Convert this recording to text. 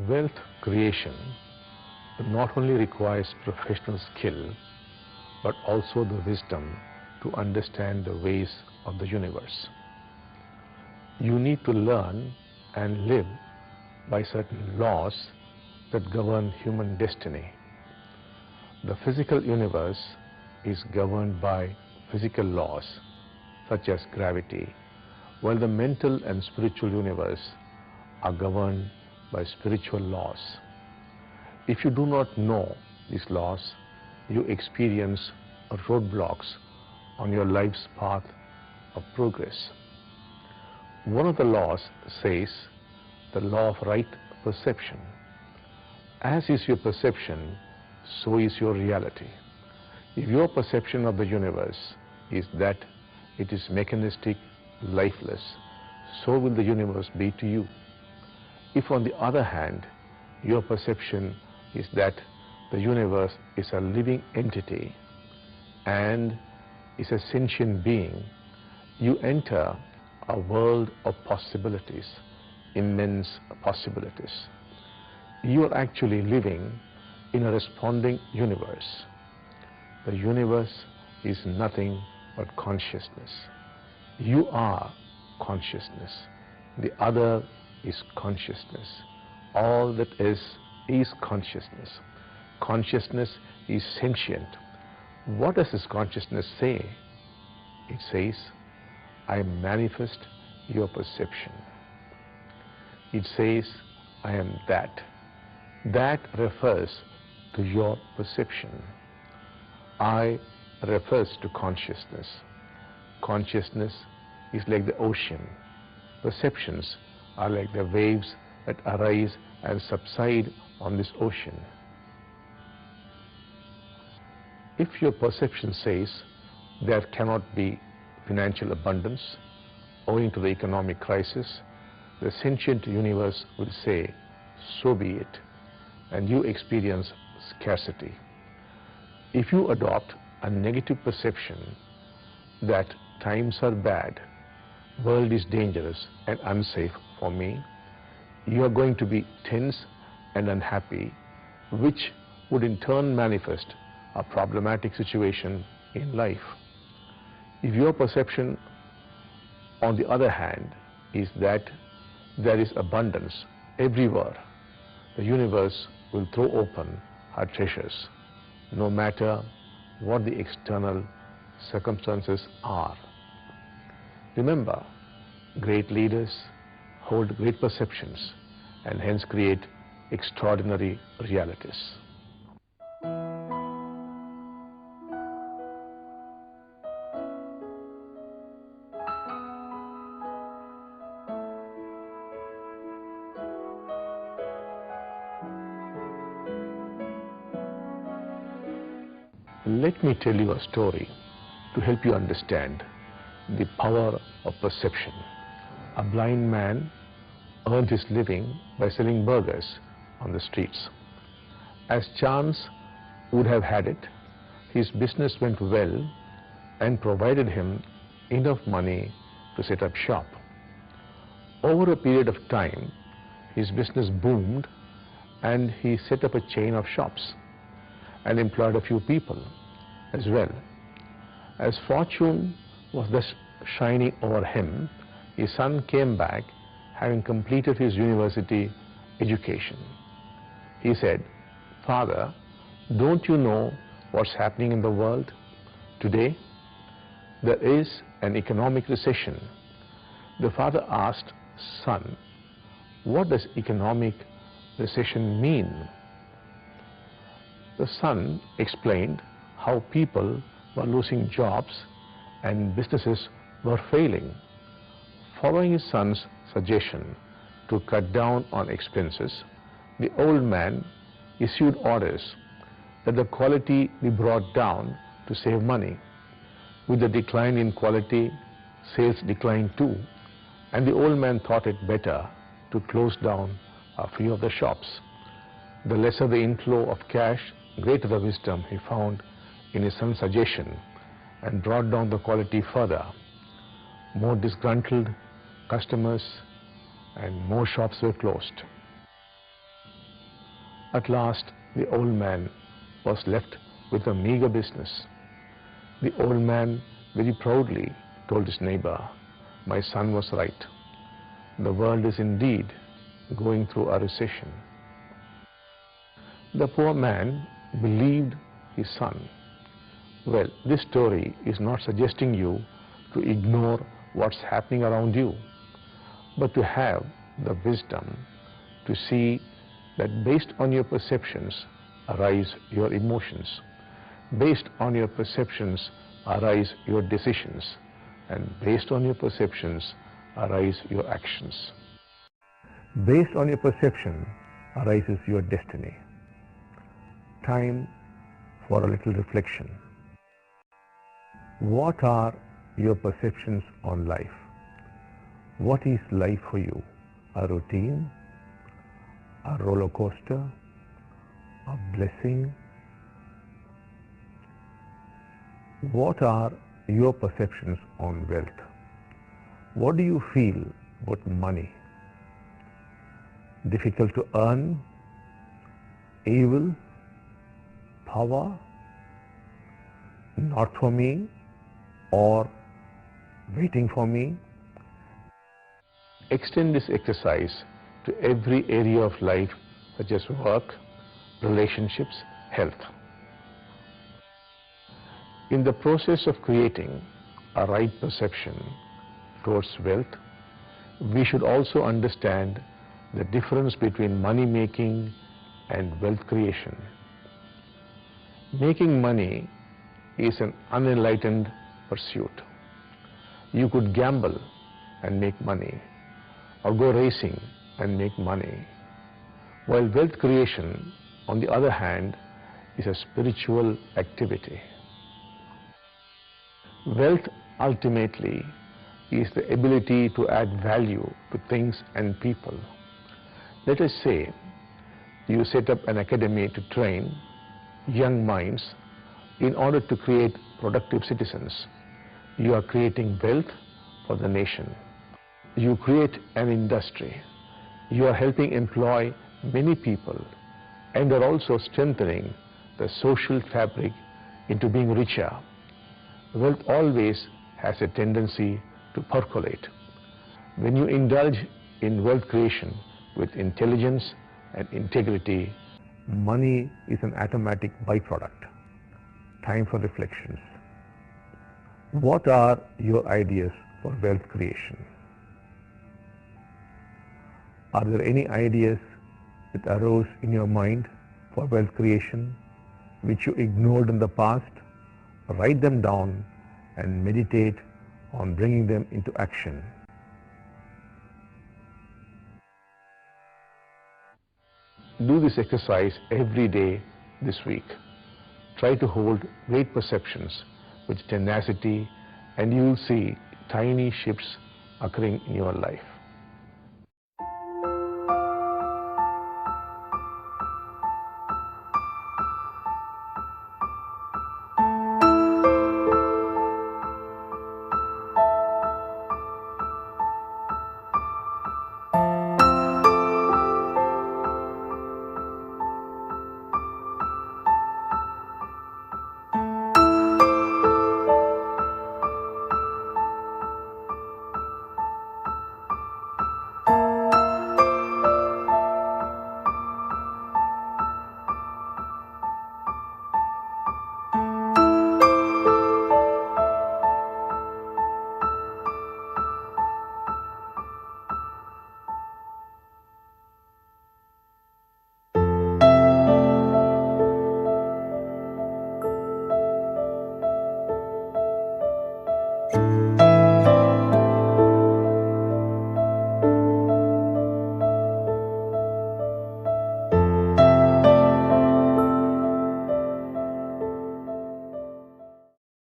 Wealth creation not only requires professional skill, but also the wisdom to understand the ways of the universe. You need to learn and live by certain laws that govern human destiny. The physical universe is governed by physical laws such as gravity, while the mental and spiritual universe are governed by spiritual laws. If you do not know these laws, you experience roadblocks on your life's path of progress. One of the laws says the law of right perception. As is your perception, so is your reality. If your perception of the universe is that it is mechanistic, lifeless, so will the universe be to you. If on the other hand, your perception is that the universe is a living entity and is a sentient being, you enter a world of possibilities, immense possibilities. You are actually living in a responding universe. The universe is nothing but consciousness. You are consciousness. The other is consciousness. All that is consciousness. Consciousness is sentient. What does this consciousness say? It says, I manifest your perception. It says, I am that. That refers to your perception. I refers to consciousness. Consciousness is like the ocean. Perceptions are like the waves that arise and subside on this ocean. If your perception says there cannot be financial abundance owing to the economic crisis, the sentient universe will say, so be it, and you experience scarcity. If you adopt a negative perception that times are bad, world is dangerous and unsafe for me, you are going to be tense and unhappy, which would in turn manifest a problematic situation in life. If your perception, on the other hand, is that there is abundance everywhere, the universe will throw open her treasures, no matter what the external circumstances are. Remember, great leaders hold great perceptions and hence create extraordinary realities. Let me tell you a story to help you understand the power of perception. A blind man earned his living by selling burgers on the streets. As chance would have had it, his business went well and provided him enough money to set up shop. Over a period of time, his business boomed and he set up a chain of shops and employed a few people as well. As fortune was thus shining over him, his son came back having completed his university education. He said, "Father, don't you know what's happening in the world today? There is an economic recession." The father asked, "Son, what does economic recession mean?" The son explained how people were losing jobs and businesses were failing. Following his son's suggestion to cut down on expenses, the old man issued orders that the quality be brought down to save money. With the decline in quality, sales declined too, and the old man thought it better to close down a few of the shops. The lesser the inflow of cash, greater the wisdom he found in his son's suggestion, and brought down the quality further. More disgruntled customers and more shops were closed. At last, the old man was left with a meager business. The old man very proudly told his neighbor, "My son was right. The world is indeed going through a recession." The poor man believed his son. Well, this story is not suggesting you to ignore what's happening around you, but to have the wisdom to see that based on your perceptions arise your emotions. Based on your perceptions arise your decisions, and based on your perceptions arise your actions. Based on your perception arises your destiny. Time for a little reflection. What are your perceptions on life? What is life for you? A routine? A roller coaster? A blessing? What are your perceptions on wealth? What do you feel about money? Difficult to earn? Evil? Power? Not for me? Or waiting for me? Extend this exercise to every area of life, such as work, relationships, health. In the process of creating a right perception towards wealth, we should also understand the difference between money making and wealth creation. Making money is an unenlightened pursuit. You could gamble and make money, or go racing and make money, while wealth creation, on the other hand, is a spiritual activity. Wealth ultimately is the ability to add value to things and people. Let us say you set up an academy to train young minds in order to create productive citizens. You are creating wealth for the nation. You create an industry. You are helping employ many people, and are also strengthening the social fabric into being richer. Wealth always has a tendency to percolate. When you indulge in wealth creation with intelligence and integrity, money is an automatic byproduct. Time for reflections. What are your ideas for wealth creation? Are there any ideas that arose in your mind for wealth creation which you ignored in the past? Write them down and meditate on bringing them into action. Do this exercise every day this week. Try to hold great perceptions with tenacity, and you will see tiny shifts occurring in your life.